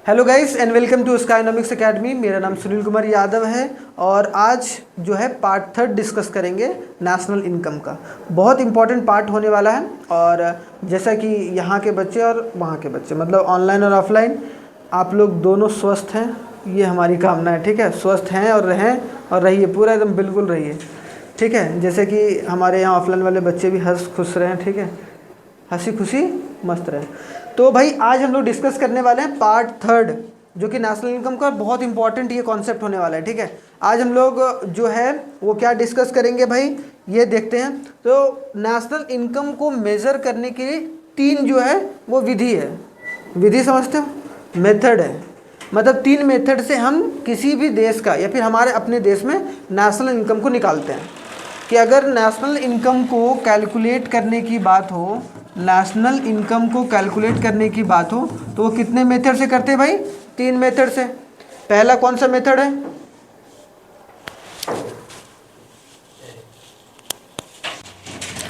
Hello guys and welcome to Skynomics academy. मेरा नाम सुनील कुमार यादव है और आज जो है पार्ट थर्ड डिस्कस करेंगे नेशनल इनकम का। बहुत इंपॉर्टेंट पार्ट होने वाला है। और जैसा कि यहाँ के बच्चे और वहाँ के बच्चे मतलब ऑनलाइन और ऑफलाइन आप लोग दोनों स्वस्थ हैं, ये हमारी कामना है। ठीक है, स्वस्थ हैं और रहें और रहिए, पूरा एकदम बिल्कुल रहिए। ठीक है, जैसे कि हमारे यहाँ ऑफलाइन वाले बच्चे भी हंस खुश रहें। ठीक है, हंसी खुशी मस्त रहे। तो भाई आज हम लोग डिस्कस करने वाले हैं पार्ट थर्ड, जो कि नेशनल इनकम का बहुत इंपॉर्टेंट ये कॉन्सेप्ट होने वाला है। ठीक है, आज हम लोग जो है वो क्या डिस्कस करेंगे भाई, ये देखते हैं। तो नेशनल इनकम को मेज़र करने के लिए तीन जो है वो विधि है। विधि समझते हो, मेथड है। मतलब तीन मेथड से हम किसी भी देश का या फिर हमारे अपने देश में नेशनल इनकम को निकालते हैं। कि अगर नेशनल इनकम को कैलकुलेट करने की बात हो, नेशनल इनकम को कैलकुलेट करने की बात हो तो वो कितने मेथड से करते हैं भाई? तीन मेथड से। पहला कौन सा मेथड है?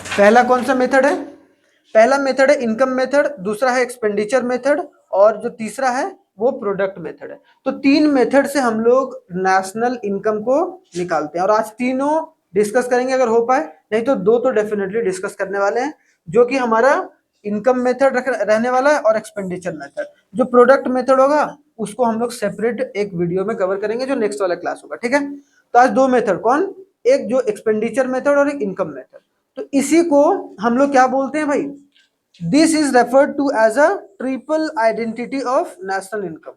पहला कौन सा मेथड है? पहला मेथड है इनकम मेथड, दूसरा है एक्सपेंडिचर मेथड और जो तीसरा है वो प्रोडक्ट मेथड है। तो तीन मेथड से हम लोग नेशनल इनकम को निकालते हैं और आज तीनों डिस्कस करेंगे अगर हो पाए, नहीं तो दो तो डेफिनेटली डिस्कस करने वाले हैं, जो कि हमारा इनकम मेथड रहने वाला है और एक्सपेंडिचर मेथड। जो प्रोडक्ट मेथड होगा उसको हम लोग सेपरेट एक वीडियो में कवर करेंगे जो नेक्स्ट वाला क्लास होगा। ठीक है, तो आज दो मेथड, कौन? एक जो एक्सपेंडिचर मेथड और एक इनकम मेथड। तो इसी को हम लोग क्या बोलते हैं भाई? This is referred to as a triple identity of national income.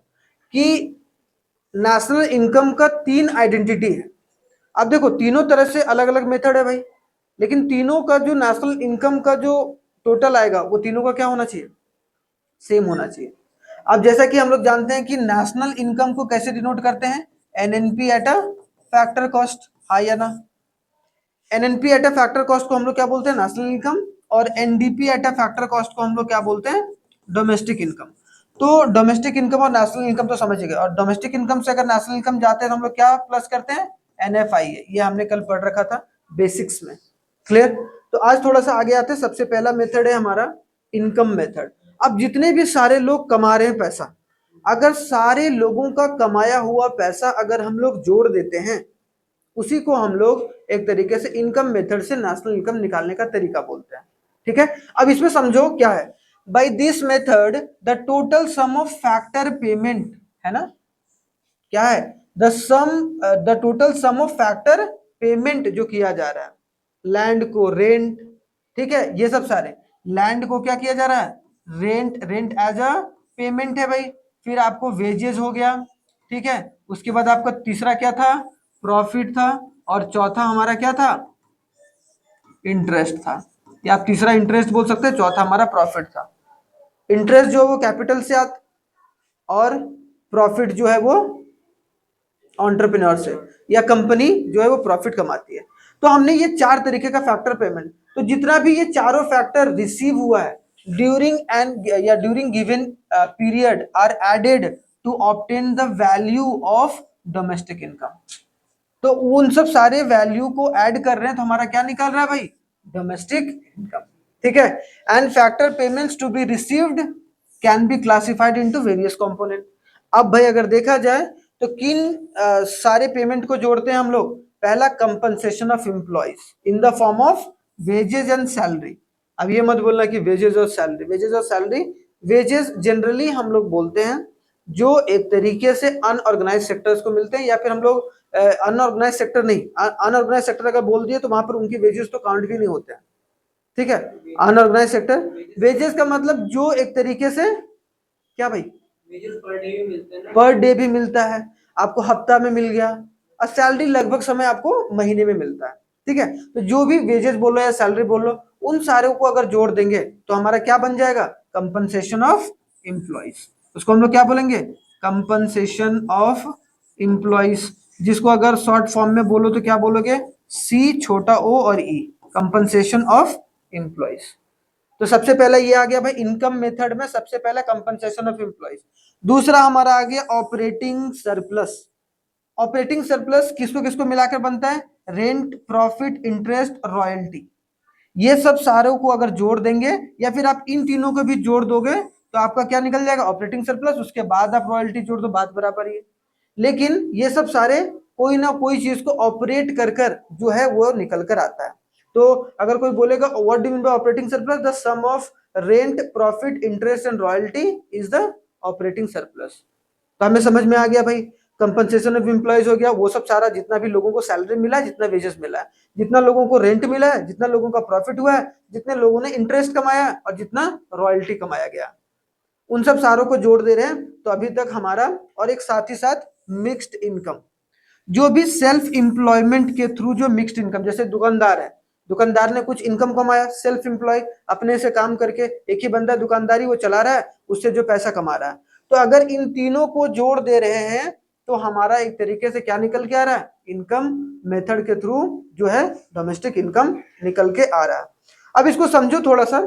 कि नेशनल इनकम का तीन आइडेंटिटी है। अब देखो तीनों तरह से अलग अलग मेथड है भाई, लेकिन तीनों का जो नेशनल इनकम का जो टोटल आएगा वो तीनों का क्या होना चाहिए? सेम होना चाहिए। अब जैसा कि हम लोग जानते हैं कि नेशनल इनकम को कैसे डिनोट करते हैं? NNP at a factor cost, हाँ या ना? NNP at a factor cost को हम लोग क्या बोलते हैं? National income. और NDP at a factor cost को हम लोग क्या बोलते हैं? Domestic income. तो डोमेस्टिक इनकम और नेशनल इनकम तो समझिए, और डोमेस्टिक इनकम से अगर नेशनल इनकम जाते हैं तो हम लोग क्या प्लस करते हैं? एनएफआई है, ये हमने कल पढ़ रखा था बेसिक्स में। क्लियर? तो आज थोड़ा सा आगे आते हैं। सबसे पहला मेथड है हमारा इनकम मेथड। अब जितने भी सारे लोग कमा रहे हैं पैसा, अगर सारे लोगों का कमाया हुआ पैसा अगर हम लोग जोड़ देते हैं, उसी को हम लोग एक तरीके से इनकम मेथड से नेशनल इनकम निकालने का तरीका बोलते हैं। ठीक है, अब इसमें समझो क्या है। By this method the total sum of factor payment, है ना, क्या है? The sum, the total sum of factor payment जो किया जा रहा है, लैंड को रेंट, ठीक है, ये सब सारे लैंड को क्या किया जा रहा है? Rent, rent as a payment है भाई। फिर आपको वेजेस हो गया, ठीक है। उसके बाद आपका तीसरा क्या था? प्रॉफिट था। और चौथा हमारा क्या था? इंटरेस्ट था। या आप तीसरा इंटरेस्ट बोल सकते हैं, चौथा हमारा प्रॉफिट था। इंटरेस्ट जो है वो कैपिटल से आता और प्रॉफिट जो है वो एंटरप्रेन्योर से, या कंपनी जो है वो प्रॉफिट कमाती है। तो हमने ये चार तरीके का फैक्टर पेमेंट, तो जितना भी ये चारों फैक्टर रिसीव हुआ है ड्यूरिंग एंड या during given period are added to obtain the value of domestic income. तो उन सब सारे वैल्यू को ऐड कर रहे हैं तो हमारा क्या निकल रहा है भाई? Domestic income. ठीक है, and factor payments to be received can be classified into various component. अब भाई अगर देखा जाए तो किन सारे पेमेंट को जोड़ते हैं हम लोग? पहला compensation of employees in the form of wages and salary. अब ये मत बोलना कि वेजेस और सैलरी, वेजेस और सैलरी, वेजेस जनरली हम लोग बोलते हैं जो एक तरीके से अनऑर्गेनाइज सेक्टर्स को मिलते हैं, या फिर हम लोग अनऑर्गेनाइज सेक्टर नहीं, अनऑर्गेनाइज सेक्टर अगर बोल दिए तो वहां पर उनकी वेजेस तो काउंट भी नहीं होते हैं। ठीक है, अनऑर्गेनाइज सेक्टर वेजेस का मतलब जो एक तरीके से क्या भाई? पर डे भी मिलता है, आपको हफ्ता में मिल गया, और सैलरी लगभग समय आपको महीने में मिलता है। ठीक है, तो जो भी वेजेस बोलो या सैलरी बोलो, उन सारे को अगर जोड़ देंगे तो हमारा क्या बन जाएगा? Compensation of employees. उसको हम लोग क्या बोलेंगे? कंपनसेशन ऑफ एम्प्लॉइज, जिसको अगर शॉर्ट फॉर्म में बोलो तो क्या बोलोगे? सी छोटा ओ और ई, कंपनसेशन ऑफ एम्प्लॉइज। तो सबसे पहला ये आ गया भाई इनकम मेथड में, सबसे पहला कंपनसेशन ऑफ एम्प्लॉइज। दूसरा हमारा आ गया ऑपरेटिंग सरप्लस। ऑपरेटिंग सरप्लस किसको किसको मिलाकर बनता है? Rent, profit, interest, royalty. ये सब सारों को अगर जोड़ देंगे या फिर आप इन तीनों को भी जोड़ दोगे तो आपका क्या निकल जाएगा, ऑपरेटिंग सरप्लस, उसके बाद आप रॉयल्टी जोड़ दो, बात बराबर ही है। लेकिन ये सब सारे कोई ना कोई चीज को ऑपरेट कर कर जो है वो निकल कर आता है। तो अगर कोई बोलेगा what do mean by operating surplus, the sum of rent, profit, interest and royalty is the operating surplus. तो हमें समझ में आ गया भाई, कंपनसेशन ऑफ एम्प्लॉयज हो गया, वो सब सारा जितना भी लोगों को सैलरी मिला है, जितना वेजेस मिला है, जितना लोगों को रेंट मिला है, जितना लोगों का प्रॉफिट हुआ है, जितने लोगों ने इंटरेस्ट कमाया और जितना रॉयल्टी कमाया गया, उन सब सारों को जोड़ दे रहे हैं। तो अभी तक हमारा, और एक साथ ही साथ मिक्स्ड इनकम, जो भी सेल्फ एम्प्लॉयमेंट के थ्रू जो मिक्स्ड इनकम, जैसे दुकानदार है, दुकानदार ने कुछ इनकम कमाया, सेल्फ एम्प्लॉय, अपने से काम करके, एक ही बंदा दुकानदारी वो चला रहा है, उससे जो पैसा कमा रहा है। तो अगर इन तीनों को जोड़ दे रहे हैं तो हमारा एक तरीके से क्या निकल के आ रहा है, इनकम मेथड के थ्रू जो है डोमेस्टिक इनकम निकल के आ रहा है। अब इसको समझो थोड़ा सा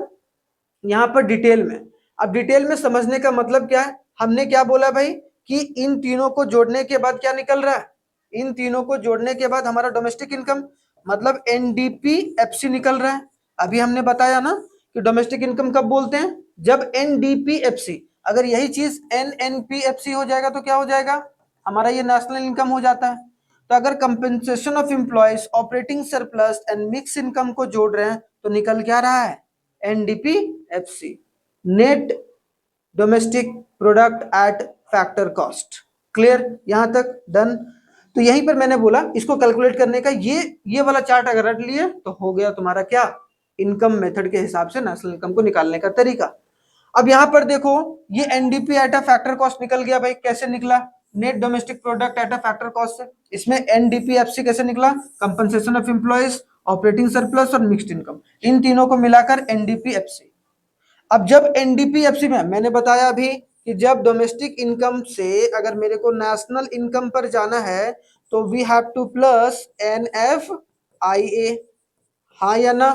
यहाँ पर डिटेल में। अब डिटेल में समझने का मतलब क्या है, हमने क्या बोला भाई कि इन तीनों को जोड़ने के बाद क्या निकल रहा है, इन तीनों को जोड़ने के बाद हमारा डोमेस्टिक इनकम मतलब एनडीपीएफसी निकल रहा है। अभी हमने बताया ना कि डोमेस्टिक इनकम कब बोलते हैं, जब एनडीपीएफसी, अगर यही चीज एनएनपीएफसी हो जाएगा तो क्या हो जाएगा, हमारा ये नेशनल इनकम हो जाता है। तो अगर compensation of employees, operating surplus and mix income को जोड़ रहे हैं तो निकल क्या रहा है, NDPFC, net domestic product at factor cost. Clear, यहां तक डन। तो यहीं पर मैंने बोला इसको कैलकुलेट करने का ये वाला चार्ट अगर रट लिए तो हो गया तुम्हारा क्या, इनकम मेथड के हिसाब से नेशनल इनकम को निकालने का तरीका। अब यहां पर देखो ये NDP at a factor cost निकल गया भाई, कैसे निकला, net domestic product eight a factor cost से। इसमें एनडीपीएफसी कैसे निकला, compensation of employees, operating surplus और मिक्स्ड इनकम, इन तीनों को मिलाकर एनडीपीएफसी। अब जब एनडीपीएफसी में मैंने बताया अभी कि जब डोमेस्टिक इनकम से अगर मेरे को नेशनल इनकम पर जाना है तो we have to plus NFIA, हाँ या ना,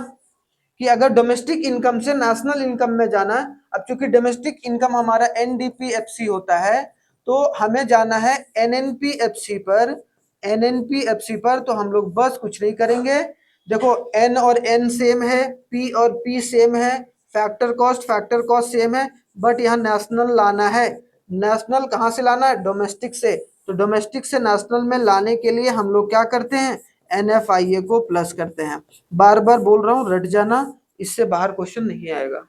कि अगर डोमेस्टिक इनकम से नेशनल इनकम में जाना है, अब चूंकि डोमेस्टिक इनकम हमारा एनडीपीएफसी होता है तो हमें जाना है एनएनपीएफसी पर, एनएनपीएफसी पर तो हम लोग बस कुछ नहीं करेंगे, देखो एन और एन सेम है, पी और पी सेम है, फैक्टर कॉस्ट सेम है, बट यहाँ नेशनल लाना है। नेशनल कहाँ से लाना है, डोमेस्टिक से। तो डोमेस्टिक से नेशनल में लाने के लिए हम लोग क्या करते हैं, एनएफआईए को प्लस करते हैं। बार बार बोल रहा हूँ रट जाना, इससे बाहर क्वेश्चन नहीं आएगा,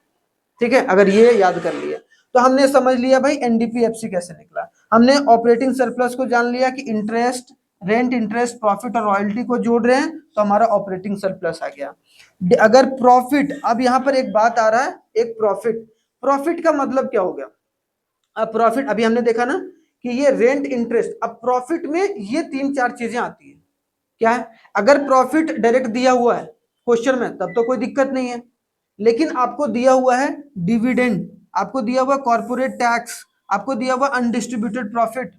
ठीक है, अगर ये याद कर लिया। तो हमने समझ लिया भाई एनडीपीएफसी कैसे निकला, हमने ऑपरेटिंग सरप्लस को जान लिया कि इंटरेस्ट, रेंट, इंटरेस्ट, प्रॉफिट और रॉयल्टी को जोड़ रहे हैं तो हमारा ऑपरेटिंग सरप्लस आ गया। अगर प्रॉफिट, अब यहाँ पर एक बात आ रहा है, एक प्रॉफिट, प्रॉफिट का मतलब क्या हो गया, अब प्रॉफिट अभी हमने देखा ना कि ये रेंट, इंटरेस्ट, अब प्रॉफिट में ये तीन चार चीजें आती है। क्या है, अगर प्रॉफिट डायरेक्ट दिया हुआ है क्वेश्चन में तब तो कोई दिक्कत नहीं है, लेकिन आपको दिया हुआ है डिविडेंड, आपको दिया हुआ कॉर्पोरेट टैक्स, आपको दिया हुआ अनडिस्ट्रीब्यूटेड प्रॉफिट,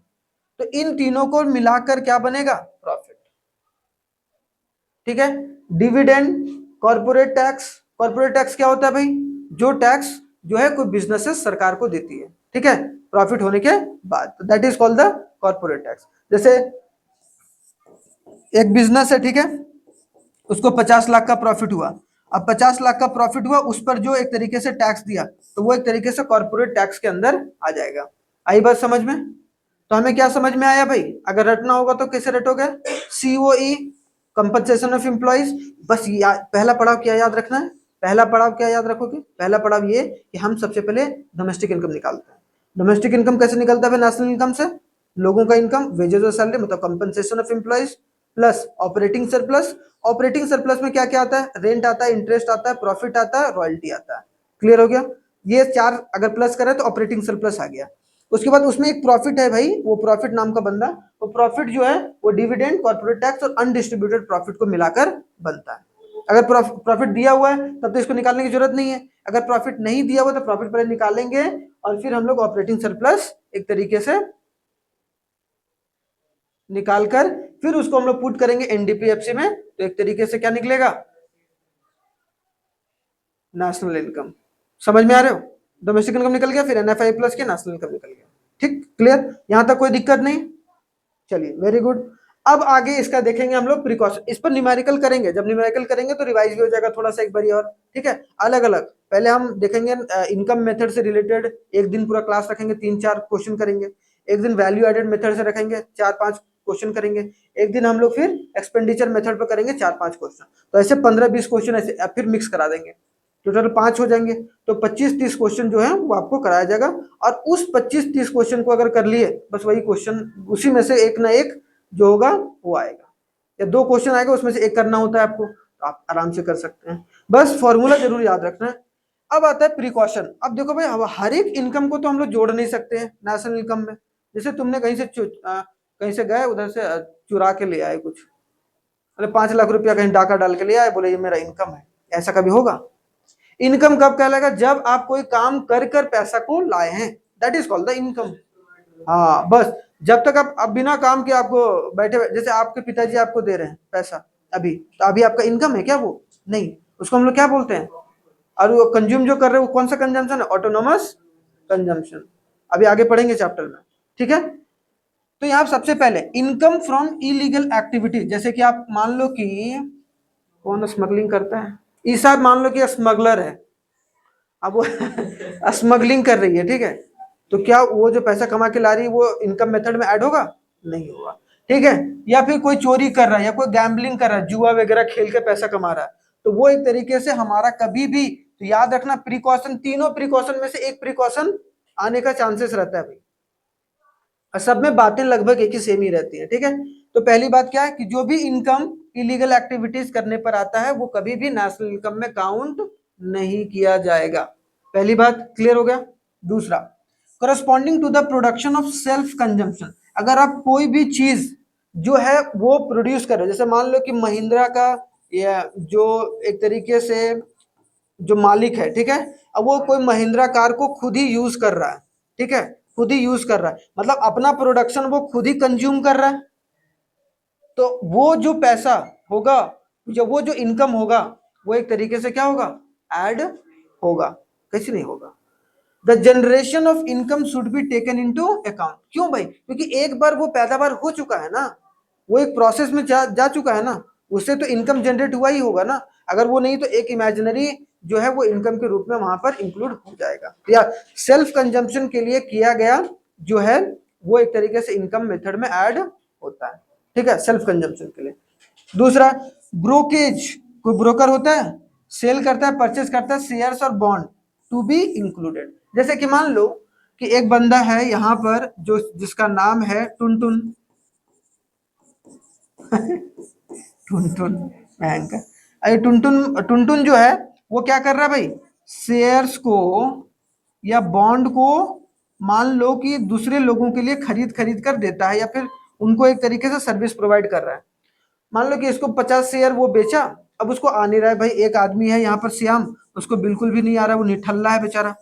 तो इन तीनों को मिलाकर क्या बनेगा, प्रॉफिट। ठीक है, डिविडेंड, कॉर्पोरेट टैक्स क्या होता है भाई, जो टैक्स जो है कोई बिजनेसेस सरकार को देती है, ठीक है, प्रॉफिट होने के बाद, that is called the corporate tax. जैसे एक बिजनेस है, ठीक है, उसको 50 लाख का प्रॉफिट हुआ, अब 50 लाख का प्रॉफिट हुआ, उस पर जो एक तरीके से टैक्स दिया तो वो एक तरीके से कॉर्पोरेट टैक्स के अंदर आ जाएगा। आई बात समझ में, तो हमें क्या समझ में आया भाई, अगर रटना होगा तो कैसे रटोगे, सीओई, कंपनसेशन ऑफ एम्प्लॉइज, बस पहला पड़ाव क्या याद रखना है, पहला पड़ाव क्या याद रखोगे, पहला पड़ाव ये कि हम सबसे पहले डोमेस्टिक इनकम निकालते हैं। डोमेस्टिक इनकम कैसे निकलता है नेशनल इनकम से, लोगों का इनकम, वेजेस और सैलरी, मतलब compensation of employees plus operating surplus. Operating surplus में क्या क्या आता है, रेंट आता है, इंटरेस्ट आता है, प्रॉफिट आता है, रॉयल्टी आता है। क्लियर हो गया, ये चार अगर प्लस करें तो ऑपरेटिंग सरप्लस आ गया। उसके बाद उसमें एक प्रॉफिट है भाई, वो प्रॉफिट नाम का बंदा, वो प्रॉफिट जो है वो डिविडेंड, कॉर्पोरेट टैक्स और अनडिस्ट्रीब्यूटेड प्रॉफिट को मिलाकर बनता है। अगर प्रॉफिट दिया हुआ है तब तो इसको निकालने की जरूरत नहीं है, अगर प्रॉफिट नहीं दिया हुआ तो प्रॉफिट पहले निकालेंगे और फिर हम लोग ऑपरेटिंग सरप्लस एक तरीके से निकालकर फिर उसको हम लोग पुट करेंगे एनडीपीएफसी में, तो एक तरीके से क्या निकलेगा, नेशनल इनकम। समझ में आ रहे हो, डोमेस्टिक इनकम निकल गया, फिर एनएफआई प्लस के नेशनल इनकम निकल गया। ठीक, क्लियर, यहां तक कोई दिक्कत नहीं, चलिए वेरी गुड। अब आगे इसका देखेंगे हम लोग प्रिकॉशन, इस पर न्यूमेरिकल करेंगे, जब न्यूमेरिकल करेंगे तो रिवाइज भी हो जाएगा थोड़ा सा एक बारी और, ठीक है। अलग अलग पहले हम देखेंगे इनकम मेथड से रिलेटेड, एक दिन पूरा क्लास रखेंगे, 3-4 क्वेश्चन करेंगे। एक दिन वैल्यू एडेड मेथड से रखेंगे, 4-5 क्वेश्चन करेंगे। एक दिन हम लोग फिर एक्सपेंडिचर मेथड पर करेंगे 4-5 क्वेश्चन। तो ऐसे 15-20 क्वेश्चन ऐसे फिर मिक्स करा देंगे, टोटल 5 हो जाएंगे। तो 25-30 क्वेश्चन जो है वो आपको कराया जाएगा, और उस 25-30 क्वेश्चन को अगर कर लिए, बस वही क्वेश्चन, उसी में से एक ना एक जो होगा वो आएगा, या 2 क्वेश्चन आएगा उसमें से एक करना होता है आपको, तो आप आराम से कर सकते हैं। बस फॉर्मूला जरूर याद रखना है। अब आता है प्रिकॉशन। अब देखो भाई, हर एक इनकम को तो हम लोग जोड़ नहीं सकते हैं नेशनल इनकम में। जैसे तुमने कहीं से गए, उधर से चुरा के ले आए कुछ, मतलब 5 लाख रुपया कहीं डाका डाल के ले आए, बोले ये मेरा इनकम है, ऐसा कभी होगा? इनकम कब कहलाएगा? जब आप कोई काम कर कर पैसा को लाए हैं, that is called the income. हाँ बस, जब तक आप बिना काम के आपको बैठे, जैसे आपके पिताजी आपको दे रहे हैं पैसा अभी, तो अभी आपका इनकम है क्या वो? नहीं, उसको हम लोग क्या बोलते हैं? और वो कंज्यूम जो कर रहे हैं वो कौन सा कंजम्पशन है? Autonomous consumption. अभी आगे पढ़ेंगे चैप्टर में, ठीक है। तो यहाँ सबसे पहले इनकम फ्रॉम इलीगल एक्टिविटी, जैसे कि आप मान लो कि कौन स्मगलिंग करता है, ईसा मान लो कि स्मगलर है, अब वो स्मगलिंग कर रही है, ठीक है। तो क्या वो जो पैसा कमा के ला रही है वो इनकम मेथड में ऐड होगा? नहीं होगा, ठीक है। या फिर कोई चोरी कर रहा है, या कोई गैम्बलिंग कर रहा है, जुआ वगैरह खेल के पैसा कमा रहा है, तो वो एक तरीके से हमारा कभी भी, तो याद रखना प्रिकॉशन, तीनों प्रिकॉशन में से एक प्रिकॉशन आने का चांसेस रहता है भाई, और सब में बातें लगभग एक ही सेम ही रहती है, ठीक है। तो पहली बात क्या है कि जो भी इनकम इलीगल एक्टिविटीज करने पर आता है वो कभी भी नेशनल इनकम में काउंट नहीं किया जाएगा। पहली बात क्लियर हो गया। दूसरा, corresponding to the production of self consumption, अगर आप कोई भी चीज जो है वो प्रोड्यूस कर रहे हो, जैसे मान लो कि महिंद्रा का या जो एक तरीके से जो मालिक है, ठीक है, अब वो कोई महिंद्रा कार को खुद ही यूज कर रहा है, ठीक है, खुद ही यूज कर रहा है, मतलब अपना प्रोडक्शन वो खुद ही कंज्यूम कर रहा है, तो वो जो पैसा होगा, वो जो इनकम होगा, वो एक तरीके से क्या होगा? ऐड होगा, कैसे नहीं होगा? The generation of income should be taken into account. क्यों भाई? क्योंकि एक बार वो पैदावार हो चुका है ना, वो एक प्रोसेस में जा चुका है ना, उससे तो इनकम जनरेट हुआ ही होगा ना। अगर वो नहीं तो एक इमेजिनरी जो है वो इनकम के रूप में वहां पर इंक्लूड हो जाएगा, या सेल्फ कंजम्पशन के लिए किया गया जो है वो एक तरीके से इनकम मेथड में ऐड होता है, ठीक है, सेल्फ कंजम्पशन के लिए। दूसरा, ब्रोकेज, कोई ब्रोकर होता है, सेल करता है, परचेज करता है शेयर्स और बॉन्ड, टू बी इंक्लूडेड। जैसे कि मान लो कि एक बंदा है यहाँ पर जो जिसका नाम है टुनटुन टुनटुन बैंक का, अरे टुनटुन टुनटुन जो है वो क्या कर रहा है भाई? शेयर्स को या बॉन्ड को मान लो कि दूसरे लोगों के लिए खरीद खरीद कर देता है, या फिर उनको एक तरीके से सर्विस प्रोवाइड कर रहा है। मान लो कि इसको 50 शेयर वो बेचा, अब उसको आ नहीं रहा है भाई, एक आदमी है यहाँ पर श्याम, उसको बिल्कुल भी नहीं आ रहा है, वो निठल्ला है बेचारा।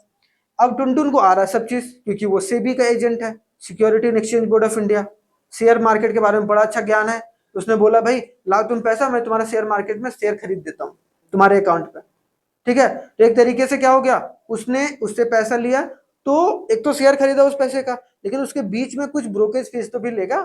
अब टुनटुन को आ रहा है सब चीज, क्योंकि वो सेबी का एजेंट है, security and exchange board of India, share market के बारे में बड़ा अच्छा ज्ञान है। तो उसने बोला भाई लाओ तुम पैसा, मैं तुम्हारा शेयर मार्केट में शेयर खरीद देता हूँ तुम्हारे अकाउंट पे, ठीक है। तो एक तरीके से क्या हो गया, उसने उससे पैसा लिया, तो एक तो शेयर खरीदा उस पैसे का, लेकिन उसके बीच में कुछ ब्रोकेज फीस तो भी लेगा,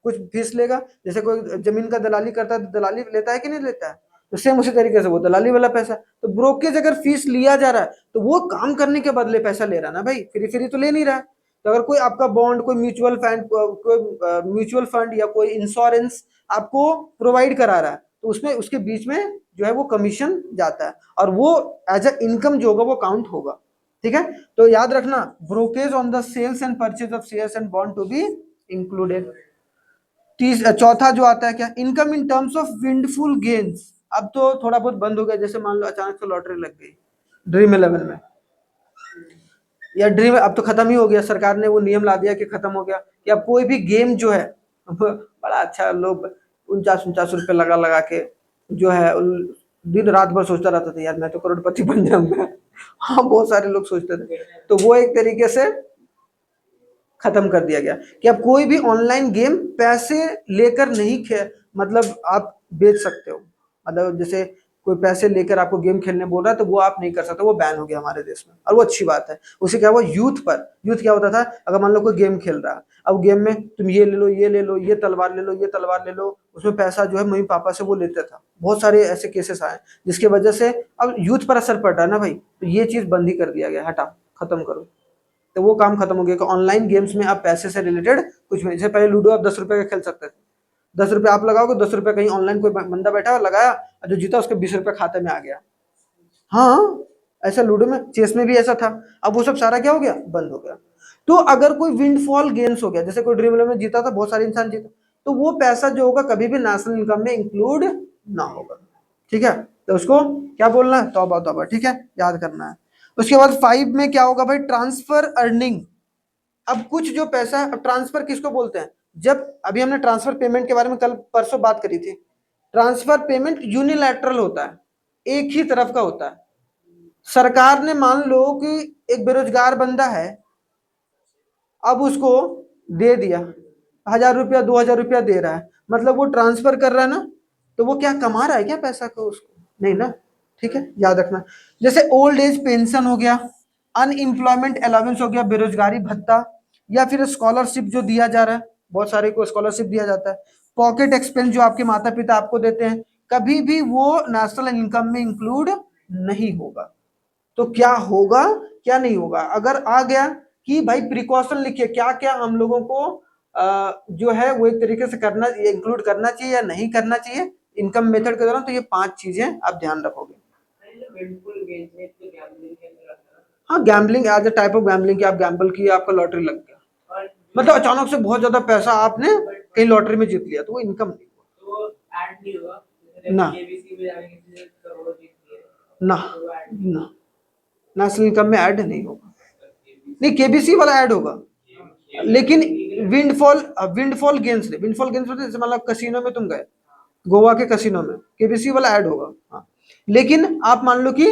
कुछ फीस लेगा। जैसे कोई जमीन का दलाली करता है तो दलाली लेता है कि नहीं लेता है, तो सेम उसी तरीके से वो दलाली वाला पैसा। तो ब्रोकेज अगर फीस लिया जा रहा है तो वो काम करने के बदले पैसा ले रहा है ना भाई, फ्री फ्री तो ले नहीं रहा है। तो अगर कोई आपका बॉन्ड, कोई म्यूचुअल फंड या कोई इंश्योरेंस आपको प्रोवाइड करा रहा है, तो उसमें उसके बीच में जो है वो कमीशन जाता है, और वो एज अ इनकम जो होगा वो काउंट होगा, ठीक है। तो याद रखना, brokerage on the sales and purchase of shares and bond to be included. चौथा जो आता है क्या, income in terms of windfall gains. अब तो थोड़ा बहुत बंद हो गया, जैसे मान लो अचानक से लॉटरी लग गई ड्रीम 11 में, या ड्रीम अब तो खत्म ही हो गया, सरकार ने वो नियम ला दिया कि खत्म हो गया कि अब कोई भी गेम जो है बड़ा अच्छा, लोग 49-49 रुपए लगा लगा के जो है दिन रात भर सोचता रहता था यार मैं तो करोड़पति बन जाऊंगा। हाँ बहुत सारे लोग सोचते थे, तो वो एक तरीके से खत्म कर दिया गया कि अब कोई भी ऑनलाइन गेम पैसे लेकर नहीं खे, मतलब आप बेच सकते हो, मतलब जैसे कोई पैसे लेकर आपको गेम खेलने बोल रहा है तो वो आप नहीं कर सकते, वो बैन हो गया हमारे देश में, और वो अच्छी बात है। उसे क्या हुआ, यूथ क्या होता था, अगर मान लो कोई गेम खेल रहा है, अब गेम में तुम ये ले लो, ये ले लो, ये तलवार ले लो, ये तलवार ले लो, उसमें पैसा जो है मम्मी पापा से वो लेता था। बहुत सारे ऐसे केसेस आए जिसकी वजह से अब यूथ पर असर पड़ रहा है ना भाई, तो ये चीज बंद ही कर दिया गया, हटा, खत्म करो। तो वो काम खत्म हो गया कि ऑनलाइन गेम्स में आप पैसे से रिलेटेड कुछ भी, जैसे पहले लूडो आप 10 रुपए का खेल सकते थे, 10 रुपए आप लगाओगे, 10 रुपए कहीं ऑनलाइन कोई बंदा बैठा और लगाया, और जो जीता उसके 20 रुपए खाते में आ गया। हाँ, ऐसा लूडो में, चेस में भी ऐसा था। अब वो सब सारा क्या हो गया, बंद हो गया। तो अगर कोई विंडफॉल गेम्स हो गया, जैसे कोई ड्रीम इलेवन में जीता था, बहुत सारे इंसान जीता, तो वो पैसा जो होगा कभी भी नेशनल इनकम में इंक्लूड ना होगा। ठीक है, तो उसको क्या बोलना है, तौबा तौबा। ठीक है, याद करना है। उसके बाद 5 में क्या होगा भाई, ट्रांसफर अर्निंग। अब कुछ जो पैसा, अब ट्रांसफर किसको बोलते हैं, जब अभी हमने ट्रांसफर पेमेंट के बारे में कल परसों बात करी थी। ट्रांसफर पेमेंट यूनिलैटरल होता है, एक ही तरफ का होता है। सरकार ने मान लो कि एक बेरोजगार बंदा है, अब उसको दे दिया 1,000 रुपया, 2,000 रुपया दे रहा है, मतलब वो ट्रांसफर कर रहा है ना, तो वो क्या कमा रहा है क्या पैसा को, उसको नहीं ना। ठीक है, याद रखना। जैसे ओल्ड एज पेंशन हो गया, अनएम्प्लॉयमेंट अलाउंस हो गया, बेरोजगारी भत्ता, या फिर स्कॉलरशिप जो दिया जा रहा है, बहुत सारे को स्कॉलरशिप दिया जाता है, पॉकेट एक्सपेंस जो आपके माता पिता आपको देते हैं, कभी भी वो नेशनल इनकम में इंक्लूड नहीं होगा। तो क्या होगा, क्या नहीं होगा, अगर आ गया कि भाई प्रिकॉशन लिखिए, क्या क्या हम लोगों को जो है वो एक तरीके से करना, इंक्लूड करना चाहिए या नहीं करना चाहिए इनकम मेथड के दौरान। तो ये 5 चीजें आप ध्यान रखोगे। हाँ, gambling as a type of gambling, कि आप गैम्बल किए, आपका लॉटरी लग गया, मतलब अचानक से बहुत ज्यादा पैसा आपने कहीं लॉटरी में जीत लिया, तो वो इनकम नहीं हुआ ना, ना, ना, नेशनल इनकम में ऐड नहीं होगा। नहीं, केबीसी वाला ऐड होगा, लेकिन विंडफॉल गेम्स नहीं, विंडफॉल गेम्स जैसे मतलब कसिनो में तुम गए, गोवा के कसिनो में, केबीसी वाला ऐड होगा। हाँ, लेकिन आप मान लो कि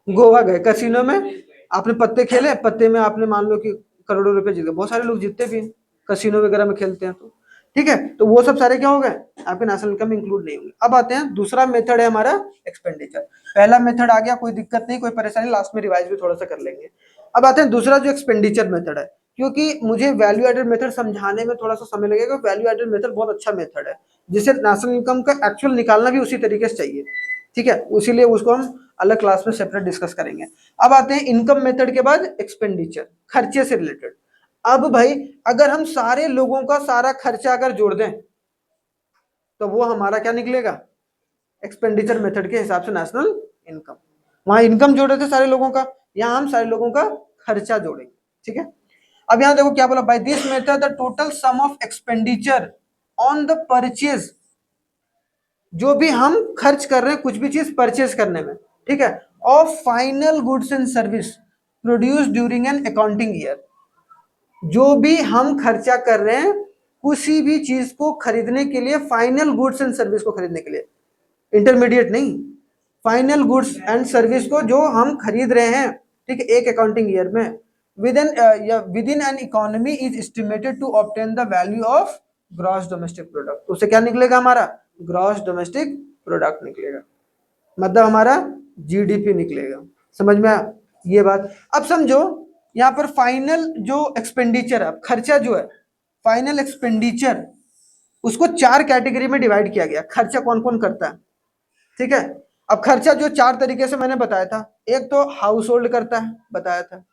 गोवा गए, कसिनो में आपने पत्ते खेले, पत्ते में आपने मान लो कि करोड़ों रुपए जीते, बहुत सारे लोग जीतते भी हैं, कसिनो वगैरह में खेलते हैं, तो ठीक है, तो वो सब सारे क्या हो गए, आपके नेशनल इनकम में इंक्लूड नहीं होंगे। अब आते हैं, दूसरा मेथड है हमारा एक्सपेंडिचर। पहला मेथड आ गया, कोई दिक्कत नहीं, कोई परेशानी, लास्ट में रिवाइज भी थोड़ा सा कर लेंगे। अब आते हैं दूसरा जो एक्सपेंडिचर मेथड है, क्योंकि मुझे वैल्यू एडेड मेथड समझाने में थोड़ा सा समय लगेगा। वैल्यू एडेड मेथड बहुत अच्छा मेथड है, जिसे नेशनल इनकम का एक्चुअल निकालना भी उसी तरीके से चाहिए। ठीक है, उसीलिए उसको हम अलग क्लास में सेपरेट डिस्कस करेंगे। अब आते हैं इनकम मेथड के बाद एक्सपेंडिचर, खर्चे से रिलेटेड। अब भाई अगर हम सारे लोगों का सारा खर्चा अगर जोड़ दें, तो वो हमारा क्या निकलेगा, एक्सपेंडिचर मेथड के हिसाब से नेशनल इनकम। वहां इनकम जोड़े थे सारे लोगों का, यहां हम सारे लोगों का खर्चा जोड़ेंगे। ठीक है, अब यहां देखो क्या बोला, by this method the total sum of expenditure on the purchase, जो भी हम खर्च कर रहे हैं कुछ भी चीज परचेज करने में, ठीक है, of final goods and service produce during an accounting year, जो भी हम खर्चा कर रहे हैं किसी भी चीज को खरीदने के लिए, फाइनल गुड्स एंड सर्विस को खरीदने के लिए, इंटरमीडिएट नहीं, फाइनल गुड्स एंड सर्विस को जो हम खरीद रहे हैं, ठीक है, एक अकाउंटिंग ईयर में, within an economy is estimated to obtain the value of gross domestic product. उसे क्या निकलेगा, हमारा ग्रॉस डोमेस्टिक प्रोडक्ट निकलेगा, मतलब हमारा जीडीपी निकलेगा। समझ में आया ये बात। अब समझो यहाँ पर फाइनल जो एक्सपेंडिचर है, खर्चा जो है, फाइनल एक्सपेंडिचर, उसको 4 कैटेगरी में डिवाइड किया गया, खर्चा कौन कौन करता है। ठीक है, अब खर्चा जो 4 तरीके से मैंने बताया था, एक तो हाउस होल्ड करता है, बताया था,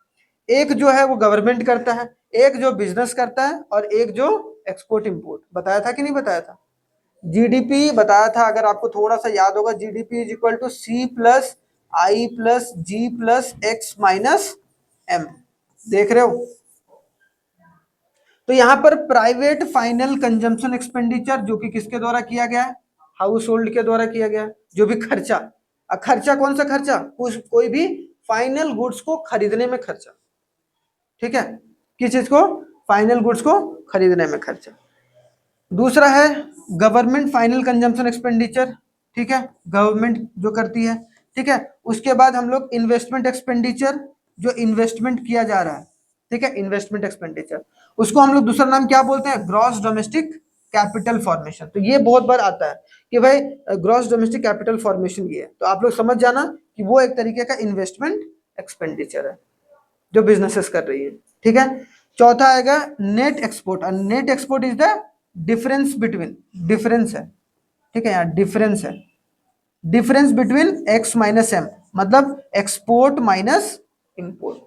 एक जो है वो गवर्नमेंट करता है, एक जो बिजनेस करता है, और एक जो एक्सपोर्ट इंपोर्ट, बताया था कि नहीं बताया था। जीडीपी बताया था, अगर आपको थोड़ा सा याद होगा, GDP is equal to C plus I plus G plus X minus M, देख रहे हो। तो यहां पर प्राइवेट फाइनल कंजम्पशन एक्सपेंडिचर, जो कि किसके द्वारा किया गया है, हाउस होल्ड के द्वारा किया गया है, जो भी खर्चा, खर्चा कौन सा खर्चा, कोई भी फाइनल गुड्स को खरीदने में खर्चा, ठीक है, किस चीज को, फाइनल गुड्स को खरीदने में खर्चा। दूसरा है गवर्नमेंट फाइनल कंजम्पशन एक्सपेंडिचर, ठीक है, गवर्नमेंट जो करती है, ठीक है। उसके बाद हम लोग इन्वेस्टमेंट एक्सपेंडिचर, जो इन्वेस्टमेंट किया जा रहा है, ठीक है, इन्वेस्टमेंट एक्सपेंडिचर, उसको हम लोग दूसरा नाम क्या बोलते हैं, ग्रॉस डोमेस्टिक कैपिटल फॉर्मेशन। तो ये बहुत बार आता है कि भाई ग्रॉस डोमेस्टिक कैपिटल फॉर्मेशन ये है, तो आप लोग समझ जाना कि वो एक तरीके का इन्वेस्टमेंट एक्सपेंडिचर है जो बिजनेसेस कर रही है। ठीक है, चौथा आएगा net export. Net export is the difference between, difference है, ठीक है, यहाँ डिफरेंस है, difference between X minus M, मतलब एक्सपोर्ट माइनस इंपोर्ट।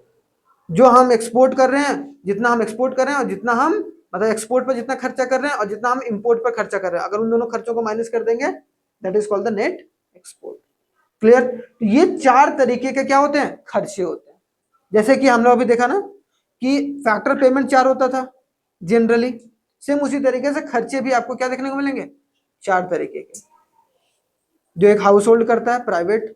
जो हम एक्सपोर्ट कर रहे हैं, जितना हम एक्सपोर्ट कर रहे हैं और जितना हम मतलब एक्सपोर्ट पर जितना खर्चा कर रहे हैं और जितना हम इंपोर्ट पर खर्चा कर रहे हैं, अगर उन दोनों खर्चों को माइनस कर देंगे that is called the net export. Clear? तो ये चार तरीके के क्या होते हैं, खर्चे होते हैं। जैसे कि हम लोग अभी देखा ना कि फैक्टर पेमेंट चार होता था जनरली, सेम उसी तरीके से खर्चे भी आपको क्या देखने को मिलेंगे, चार तरीके के। जो एक हाउस होल्ड करता है प्राइवेट,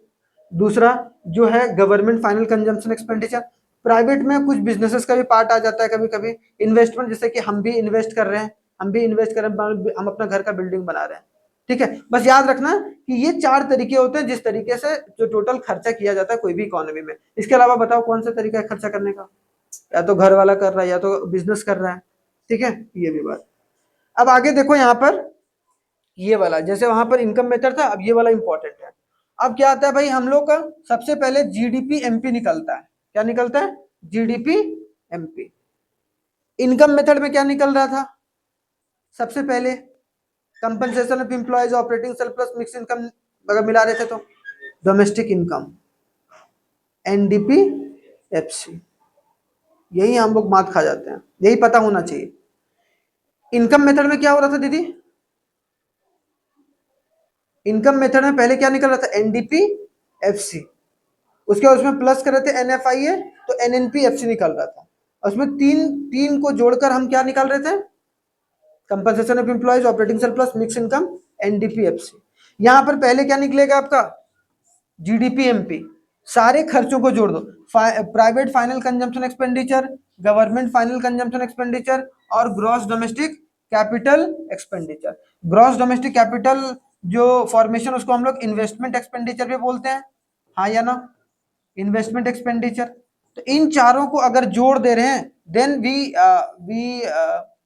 दूसरा जो है government final consumption expenditure, private में कुछ बिजनेसेस का भी पार्ट आ जाता है कभी कभी, इन्वेस्टमेंट जैसे कि हम भी इन्वेस्ट कर रहे हैं, हम भी इन्वेस्ट कर रहे हैं, हम अपना घर का बिल्डिंग बना रहे हैं। ठीक है, बस याद रखना कि ये चार तरीके होते हैं जिस तरीके से जो टोटल खर्चा किया जाता है कोई भी इकोनॉमी में। इसके अलावा बताओ कौन सा तरीका है खर्चा करने का, या तो घर वाला कर रहा है या तो बिजनेस कर रहा है। ठीक है, ये भी बात। अब आगे देखो यहाँ पर ये वाला, जैसे वहां पर इनकम मेथड था, अब ये वाला इंपॉर्टेंट है। अब क्या आता है भाई, हम लोग का सबसे पहले जीडीपी एमपी निकलता है। क्या निकलता है, जीडीपी एमपी। इनकम मेथड में क्या निकल रहा था, सबसे पहले compensation of employees, operating surplus, mix income अगर मिला रहे थे तो डोमेस्टिक इनकम, एनडीपी, एफसी। यही हम लोग मात खा जाते हैं, यही पता होना चाहिए। इनकम मेथड में क्या हो रहा था दीदी, इनकम मेथड में पहले क्या निकल रहा था, एनडीपी, एफसी, उसके बाद उसमें प्लस कर रहे थे एनएफआईए, तो एनएनपी, एफसी निकल रहा था। उसमें तीन तीन को जोड़कर हम क्या निकाल रहे थे, compensation of employees, operating surplus, mix income, NDP, FC. यहां पर पहले क्या निकलेगा आपका, जीडीपी एमपी। सारे खर्चों को जोड़ दो, private final consumption expenditure, government final consumption expenditure और gross domestic capital expenditure. Gross domestic capital जो फॉर्मेशन उसको हम लोग इन्वेस्टमेंट एक्सपेंडिचर भी बोलते हैं, हाँ या ना, इन्वेस्टमेंट एक्सपेंडिचर। तो इन चारों को अगर जोड़ दे रहे हैं देन वी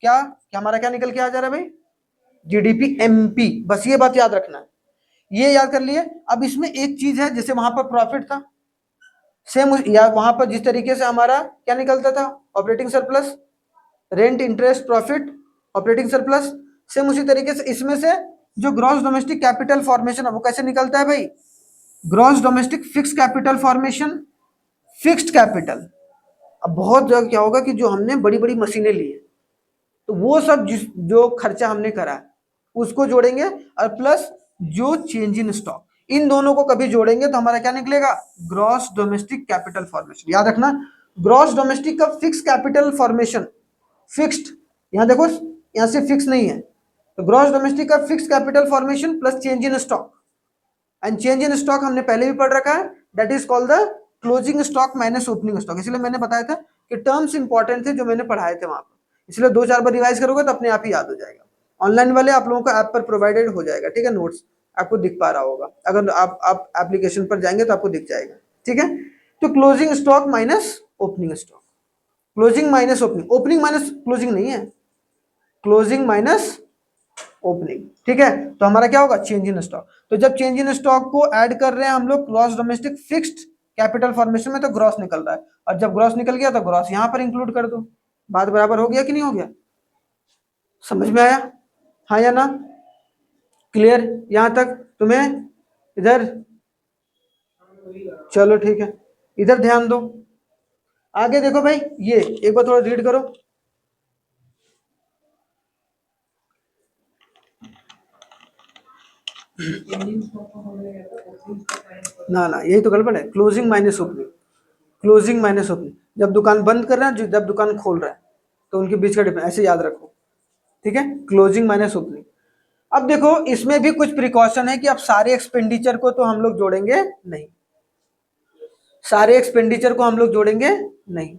क्या क्या हमारा क्या निकल के आ जा रहा है भाई, जीडीपी एमपी। बस ये बात याद रखना है, ये याद कर लिए। अब इसमें एक चीज है, जैसे वहां पर प्रॉफिट था, सेम या वहां पर जिस तरीके से हमारा क्या निकलता था, operating surplus, rent, interest, profit, operating surplus, same उसी तरीके से इसमें से जो ग्रॉस डोमेस्टिक कैपिटल फॉर्मेशन है वो कैसे निकलता है भाई, gross domestic fix capital formation, fixed capital. अब बहुत जगह क्या होगा कि जो हमने बड़ी बड़ी मशीनें ली है तो वो सब जो खर्चा हमने करा उसको जोड़ेंगे, और प्लस जो चेंज इन स्टॉक, इन दोनों को कभी जोड़ेंगे तो हमारा क्या निकलेगा, ग्रॉस डोमेस्टिक कैपिटल फॉर्मेशन। याद रखना, ग्रॉस डोमेस्टिक का फिक्स कैपिटल फॉर्मेशन, फिक्स्ड, यहां देखो यहां से फिक्स नहीं है, तो ग्रॉस डोमेस्टिक का fix capital formation plus change in stock, and change in stock हमने पहले भी पढ़ रखा है, that is called the closing stock minus opening stock. इसलिए मैंने बताया था कि टर्म्स इंपॉर्टेंट थे जो मैंने पढ़ाए थे वहां पर, इसलिए दो चार बार रिवाइज करोगे तो अपने आप ही याद हो जाएगा। ऑनलाइन वाले आप लोगों को ऐप पर प्रोवाइडेड हो जाएगा, ठीक है, नोट्स आपको दिख पा रहा होगा, अगर आप एप्लीकेशन पर जाएंगे तो आपको दिख जाएगा। ठीक है, तो closing stock minus opening stock, closing minus opening, opening minus closing नहीं है, क्लोजिंग माइनस ओपनिंग। ठीक है, तो हमारा क्या होगा, चेंज इन स्टॉक। तो जब चेंज इन स्टॉक को ऐड कर रहे हैं हम लोग gross domestic fixed capital formation में तो ग्रॉस निकल रहा है, और जब ग्रॉस निकल गया तो ग्रॉस यहां पर इंक्लूड कर दो। बात बराबर हो गया कि नहीं हो गया, समझ में आया, हाँ या ना, क्लियर यहां तक तुम्हें, इधर चलो ठीक है, इधर ध्यान दो। आगे देखो भाई, ये एक बार थोड़ा रीड करो, ना ना यही तो गड़बड़ है, closing minus opening, closing minus opening, जब दुकान बंद कर रहा है जब दुकान खोल रहा है तो उनके बीच का डिफरेंस ऐसे याद रखो। ठीक है, क्लोजिंग माइनस ओपनिंग। अब देखो इसमें भी कुछ प्रिकॉशन है कि अब सारे एक्सपेंडिचर को तो हम लोग जोड़ेंगे नहीं, सारे एक्सपेंडिचर को हम लोग जोड़ेंगे नहीं।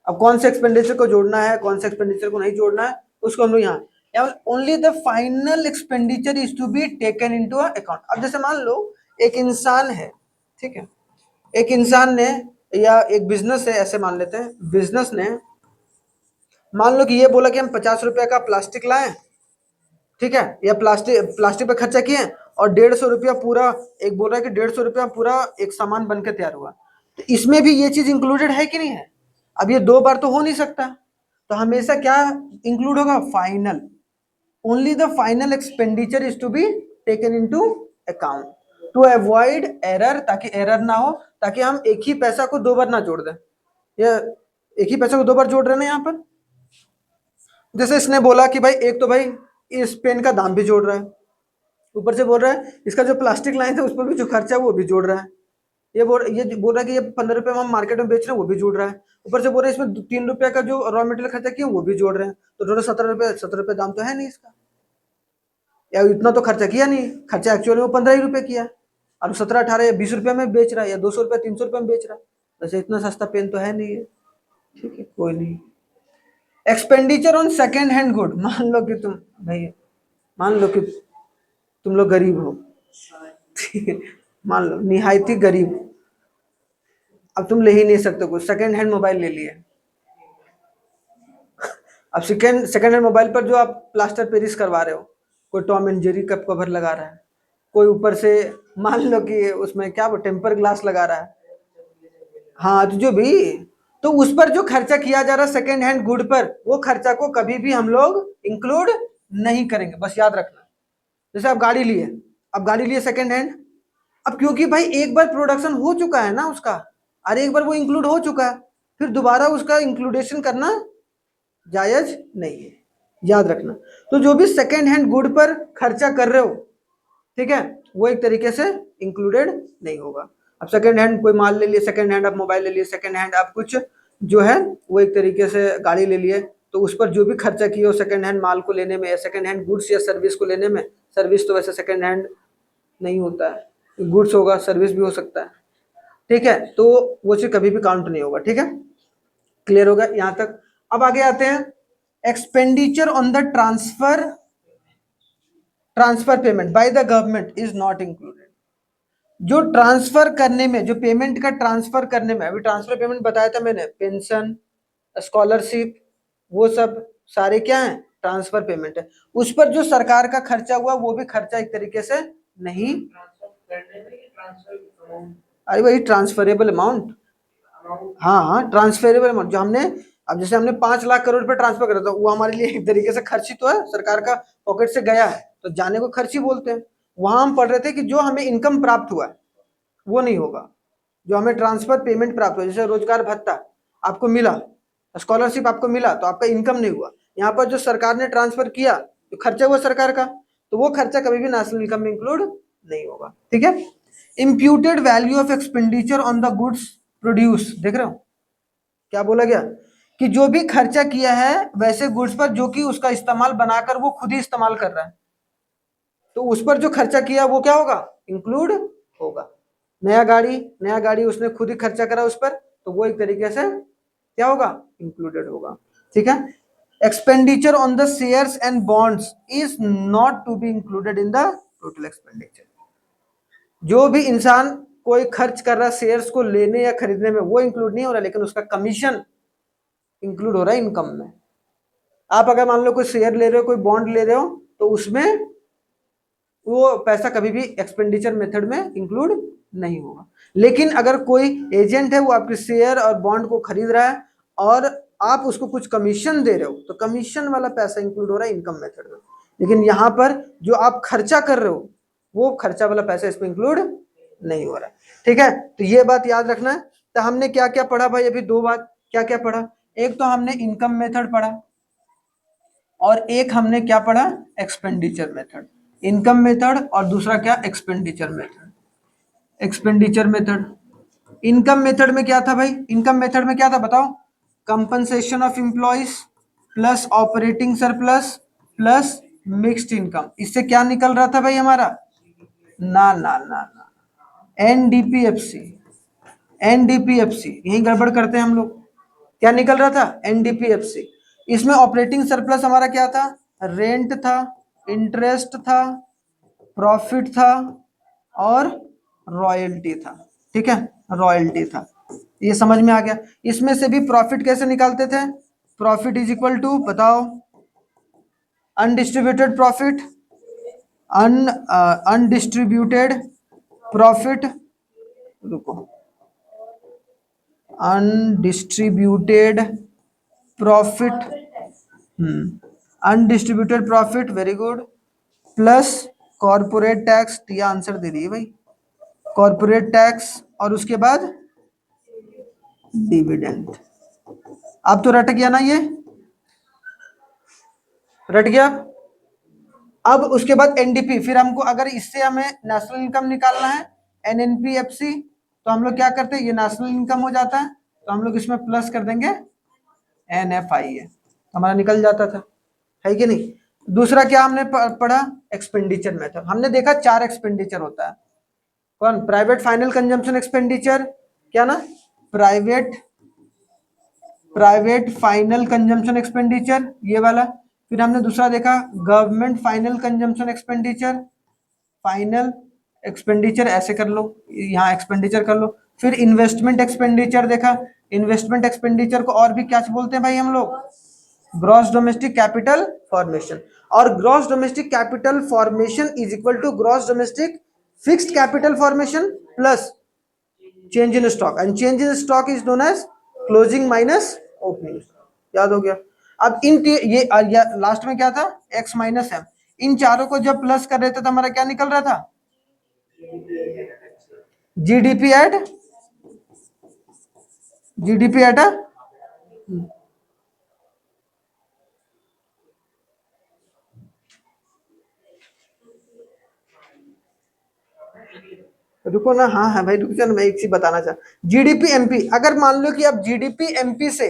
अब कौन से एक्सपेंडिचर को जोड़ना है, कौन से एक्सपेंडिचर को नहीं जोड़ना है, उसको हम लोग यहाँ only the final expenditure is to be taken into account. अब जैसे मान लो एक इंसान है, ठीक है, एक इंसान ने या एक बिजनेस है, ऐसे मान लेते हैं बिजनेस ने मान लो कि ये बोला कि हम 50 रुपए का प्लास्टिक लाएं ठीक है, या प्लास्टिक प्लास्टिक पे खर्चा किए और 150 रुपया पूरा, एक बोल रहा है कि 150 रुपया पूरा एक सामान बन के तैयार हुआ, तो इसमें भी ये चीज इंक्लूडेड है कि नहीं है? अब ये 2 बार तो हो नहीं सकता, तो हमेशा क्या इंक्लूड होगा? Final, only the final expenditure is to be taken into account to avoid error, ताकि एरर ना हो, ताकि हम एक ही पैसा को 2 बार ना जोड़ दें। या एक ही पैसा को 2 बार जोड़ रहे हैं ना यहाँ पर। जैसे इसने बोला कि भाई एक तो भाई इस पेन का दाम भी जोड़ रहा है, ऊपर से बोल रहा है इसका जो प्लास्टिक लाइन है उस पर भी जो खर्चा है वो भी जोड़ रहा है, ये बोल रहा है कि ये 15 रुपये हम मार्केट में बेच रहे हैं वो भी जोड़ रहा है, ऊपर से बोल रहा है इसमें 3 रुपये का जो रॉ मटेरियल खर्चा किया वो भी जोड़ रहे हैं, तो टोटल 17 रुपये, 17 रुपये दाम तो है नहीं इसका, या इतना तो खर्चा किया नहीं, खर्चा एक्चुअली वो 15 ही रुपये किया, और 17, 18 या 20 रुपये में बेच रहा है, या 200 रुपये, 300 रुपये में बेच रहा है, वैसे इतना सस्ता पेन तो है नहीं है। ठीक है, कोई नहीं। Expenditure on second hand good, मान लो कि तुम भाई, मान लो कि तुम लोग गरीब हो, ठीक है, मान लो निहायती गरीब, अब तुम ले ही नहीं सकते कुछ, सेकेंड हैंड मोबाइल ले लिए, अब सेकेंड हैंड मोबाइल पर जो आप प्लास्टर पेरिस करवा रहे हो, कोई टॉम एंड जेरी का कवर लगा रहा है, कोई ऊपर से मान लो कि उसमें क्या वो टेम्पर ग्लास लगा रहा है, हाँ तो जो भी, तो उस पर जो खर्चा किया जा रहा है सेकेंड हैंड गुड पर, वो खर्चा को कभी भी हम लोग इंक्लूड नहीं करेंगे, बस याद रखना। जैसे आप गाड़ी लिए, अब गाड़ी लिए सेकेंड हैंड, अब क्योंकि भाई एक बार प्रोडक्शन हो चुका है ना उसका, अरे एक बार वो इंक्लूड हो चुका है, फिर दोबारा उसका इंक्लूडेशन करना जायज नहीं है, याद रखना। तो जो भी सेकेंड हैंड गुड पर खर्चा कर रहे हो, ठीक है, वो एक तरीके से इंक्लूडेड नहीं होगा। अब सेकेंड हैंड कोई माल ले लिए, सेकेंड हैंड आप मोबाइल ले लिए, सेकेंड हैंड आप कुछ जो है वो एक तरीके से गाड़ी ले लिए, तो उस पर जो भी खर्चा किए हो सेकेंड हैंड माल को लेने में, या सेकेंड हैंड गुड्स या सर्विस को लेने में, सर्विस तो वैसे सेकेंड हैंड नहीं होता है, गुड्स होगा, सर्विस भी हो सकता है, ठीक है, तो वो चीज कभी भी काउंट नहीं होगा। ठीक है, क्लियर होगा यहां तक? अब आगे आते हैं, expenditure on the transfer payment by the government is not included. जो ट्रांसफर करने में, जो पेमेंट का ट्रांसफर करने में, अभी ट्रांसफर पेमेंट बताया था मैंने, पेंशन, स्कॉलरशिप, वो सब सारे क्या है? ट्रांसफर पेमेंट है। उस पर जो सरकार का खर्चा हुआ वो भी खर्चा एक तरीके से नहीं, अरे वही ट्रांसफरेबल अमाउंट, हाँ हाँ ट्रांसफरेबल अमाउंट, जो हमने, अब जैसे हमने 5 लाख करोड़ रुपए ट्रांसफर करा था, वो हमारे लिए एक तरीके से खर्च ही तो है, सरकार का पॉकेट से गया है, तो जाने को खर्च ही बोलते हैं। वहां हम पढ़ रहे थे कि जो हमें इनकम प्राप्त हुआ है वो नहीं होगा, जो हमें ट्रांसफर पेमेंट प्राप्त हुआ, जैसे रोजगार भत्ता आपको मिला, स्कॉलरशिप आपको मिला, तो आपका इनकम नहीं हुआ, यहाँ पर जो सरकार ने ट्रांसफर किया, जो खर्चा हुआ सरकार का, तो वो खर्चा कभी भी नेशनल इनकम में इंक्लूड नहीं होगा। ठीक है, imputed value of expenditure on the goods produce, देख रहे हो क्या बोला गया, कि जो भी खर्चा किया है वैसे गुड्स पर जो कि उसका इस्तेमाल बनाकर वो खुद ही इस्तेमाल कर रहा है, तो उस पर जो खर्चा किया वो क्या होगा? इंक्लूड होगा। नया गाड़ी उसने खुद ही खर्चा करा उस पर, तो वो एक तरीके से क्या होगा? इंक्लूडेड होगा। ठीक है, expenditure on the shares and bonds is not to be included in the total expenditure. जो भी इंसान कोई खर्च कर रहा है शेयर्स को लेने या खरीदने में, वो इंक्लूड नहीं हो रहा, लेकिन उसका कमीशन इंक्लूड हो रहा है इनकम में। आप अगर मान लो कोई शेयर ले रहे हो, कोई बॉन्ड ले रहे हो, तो उसमें वो पैसा कभी भी एक्सपेंडिचर मेथड में इंक्लूड नहीं होगा। लेकिन अगर कोई एजेंट है वो आपके शेयर और बॉन्ड को खरीद रहा है और आप उसको कुछ कमीशन दे रहे हो, तो कमीशन वाला पैसा इंक्लूड हो रहा है इनकम मेथड में। लेकिन यहाँ पर जो आप खर्चा कर रहे हो वो खर्चा वाला पैसा इसमें इंक्लूड नहीं हो रहा है। ठीक है, तो ये बात याद रखना है। तो हमने क्या क्या पढ़ा भाई? अभी 2 बात क्या क्या पढ़ा? एक तो हमने इनकम मेथड पढ़ा, और एक हमने क्या पढ़ा? Expenditure method. इनकम मेथड और दूसरा क्या? Expenditure method. Expenditure method, income method में क्या था भाई? इनकम मेथड में क्या था बताओ? Compensation of employees plus operating surplus plus mixed income. इससे क्या निकल रहा था भाई हमारा? ना ना ना ना, एनडीपीएफसी। एनडीपीएफसी यही गड़बड़ करते हैं हम लोग। क्या निकल रहा था? एनडीपीएफसी। इसमें ऑपरेटिंग सरप्लस हमारा क्या था? रेंट था, इंटरेस्ट था, प्रॉफिट था और रॉयल्टी था। ठीक है, रॉयल्टी था। ये समझ में आ गया? इसमें से भी प्रॉफिट कैसे निकालते थे? प्रॉफिट इज इक्वल टू, बताओ, अनडिस्ट्रीब्यूटेड प्रॉफिट, अनडिस्ट्रीब्यूटेड प्रॉफिट, रुको, undistributed profit, undistributed profit, very good, plus corporate tax, दिया आंसर दे दिए भाई, कॉर्पोरेट टैक्स, और उसके बाद डिविडेंड। अब तो रट गया ना, ये रट गया। अब उसके बाद एनडीपी, फिर हमको अगर इससे हमें नेशनल इनकम निकालना है, एनएनपीएफसी, तो हम लोग क्या करते हैं, ये नेशनल इनकम हो जाता है, तो हम लोग इसमें प्लस कर देंगे एनएफआईए, हमारा निकल जाता था, है कि नहीं। दूसरा क्या हमने पढ़ा, एक्सपेंडिचर मेथड। हमने देखा 4 एक्सपेंडिचर होता है, कौन, प्राइवेट फाइनल कंजम्पशन एक्सपेंडिचर, क्या ना, प्राइवेट फाइनल कंजम्पशन एक्सपेंडिचर, ये वाला। फिर हमने दूसरा देखा government final consumption expenditure, final expenditure, ऐसे कर लो, यहाँ एक्सपेंडिचर कर लो। फिर इन्वेस्टमेंट एक्सपेंडिचर देखा, इन्वेस्टमेंट एक्सपेंडिचर को और भी क्या बोलते हैं भाई हम लोग, ग्रॉस डोमेस्टिक कैपिटल फॉर्मेशन। और gross domestic capital formation is equal to gross domestic fixed capital formation plus change in stock, and change in stock is known as closing minus opening. याद हो गया। अब इन ये लास्ट में क्या था, x minus M, इन चारों को जब प्लस कर रहे थे तो हमारा क्या निकल रहा था, जीडीपी एट, जीडीपी एट, रुको ना, हाँ हाँ भाई रुक जाओ, मैं एक चीज बताना चाह, जीडीपी एमपी, अगर मान लो कि अब जीडीपी एमपी से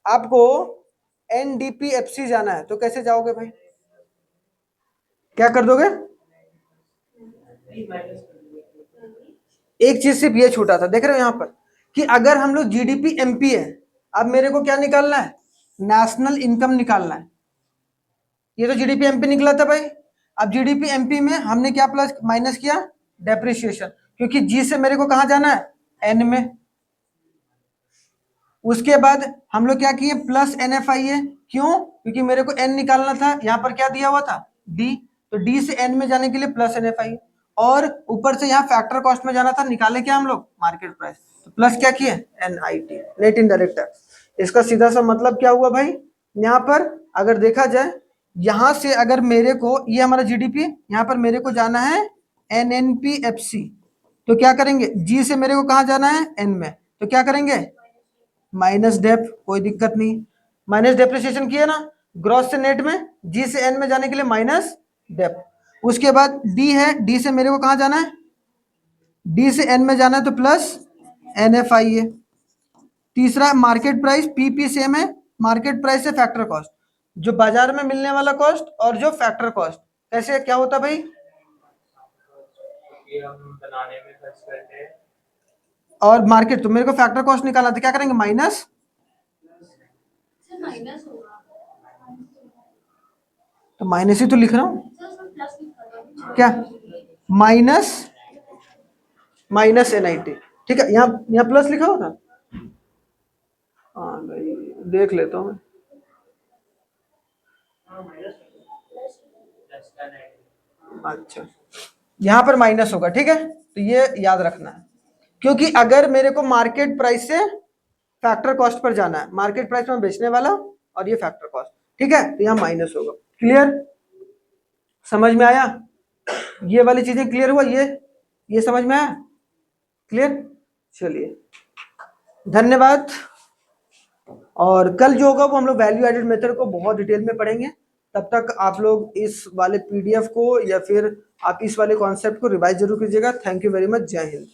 आपको एनडीपीएफसी जाना है, तो कैसे जाओगे भाई, क्या कर दोगे, एक चीज सिर्फ ये छूटा था, देख रहे हो यहाँ पर, कि अगर हम लोग जीडीपी एमपी है, अब मेरे को क्या निकालना है, नेशनल इनकम निकालना है, ये तो जीडीपी एमपी निकला था भाई। अब जीडीपी एमपी में हमने क्या प्लस माइनस किया, डेप्रिसिएशन, क्योंकि जी से मेरे को कहां जाना है, एन में। उसके बाद हम लोग क्या किए, प्लस एनएफआईए, क्यों, क्योंकि मेरे को एन निकालना था, यहाँ पर क्या दिया हुआ था, डी, तो डी से एन में जाने के लिए प्लस एनएफआईए, और ऊपर से यहाँ फैक्टर कॉस्ट में जाना था, निकाले क्या हम लोग, मार्केट प्राइस, तो प्लस क्या किए, एनआईटी, नेट इनडायरेक्ट टैक्स। इसका सीधा सा मतलब क्या हुआ भाई, यहाँ पर अगर देखा जाए, यहाँ से अगर मेरे को, ये हमारा जीडीपी, यहाँ पर मेरे को जाना है एनएनपीएफसी, तो क्या करेंगे, जी से मेरे को कहाँ जाना है, एन में, तो क्या करेंगे, माइनस डेप, कोई दिक्कत नहीं, माइनस डेप्रिसिएशन किया ना, ग्रॉस से नेट में, जी से एन में जाने के लिए माइनस डेप। उसके बाद डी है, डी से मेरे को कहाँ जाना है, डी से एन में जाना है, तो प्लस एनएफआईए। तीसरा मार्केट प्राइस, पीपी सेम है, मार्केट प्राइस से फैक्टर कॉस्ट, जो बाजार में मिलने वाला कॉस्ट और जो फैक्टर कॉस्ट, कैसे क्या होता भाई, हम बनाने में खर्च करते हैं, और मार्केट, तो मेरे को फैक्टर कॉस्ट निकालना था, क्या करेंगे, माइनस, तो माइनस ही तो लिख रहा हूं क्या, माइनस, माइनस एनआईटी, ठीक है, यहाँ प्लस लिखा हुआ था, हाँ भाई देख लेता हूँ मैं, अच्छा यहाँ पर माइनस होगा, ठीक है, तो ये याद रखना है, क्योंकि अगर मेरे को मार्केट प्राइस से फैक्टर कॉस्ट पर जाना है, मार्केट प्राइस में बेचने वाला और ये फैक्टर कॉस्ट, ठीक है, तो यहाँ माइनस होगा। क्लियर, समझ में आया, ये वाली चीजें क्लियर हुआ, ये समझ में आया, क्लियर, चलिए धन्यवाद। और कल जो होगा वो हम लोग वैल्यू एडेड मेथड को बहुत डिटेल में पढ़ेंगे, तब तक आप लोग इस वाले पीडीएफ को या फिर आप इस वाले कॉन्सेप्ट को रिवाइज जरूर कीजिएगा। थैंक यू वेरी मच, जय हिंद।